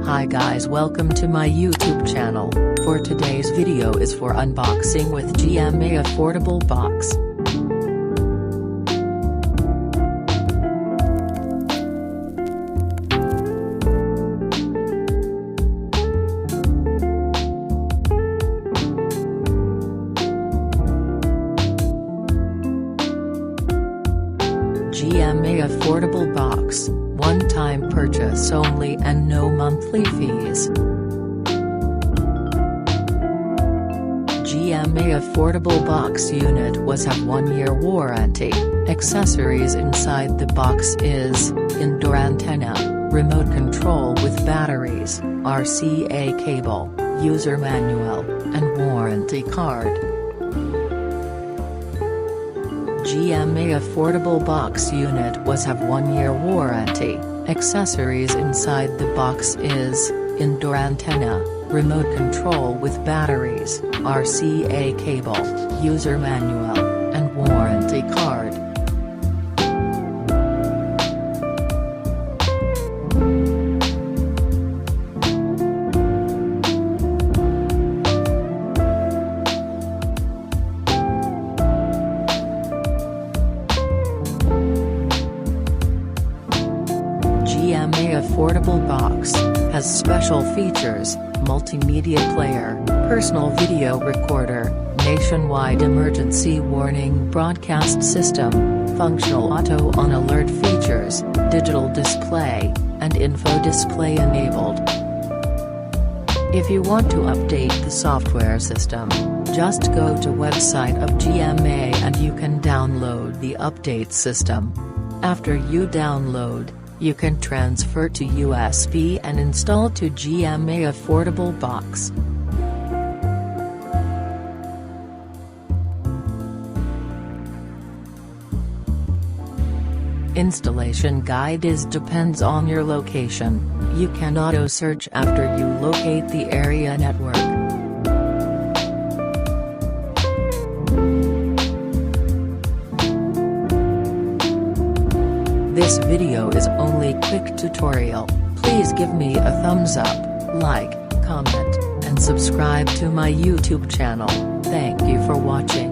Hi guys, welcome to my YouTube channel. For today's video is for unboxing with GMA Affordable box. GMA Affordable box, one-time purchase only and no monthly fees. GMA Affordable box unit was have 1-year warranty. Accessories inside the box is indoor antenna, remote control with batteries, RCA cable, user manual, and warranty card. GMA Affordable box unit was have 1-year warranty. Accessories inside the box is indoor antenna, remote control with batteries, RCA cable, user manual, and warranty card. GMA Affordable box has special features: multimedia player, personal video recorder, nationwide emergency warning broadcast system, functional auto on alert features, digital display, and info display enabled. If you want to update the software system, just go to website of GMA and you can download the update system. After you download, you can transfer to USB and install to GMA Affordable box. Installation guide depends on your location. You can auto search after you locate the area network. This video is only quick tutorial. Please give me a thumbs up, like, comment, and subscribe to my YouTube channel. Thank you for watching.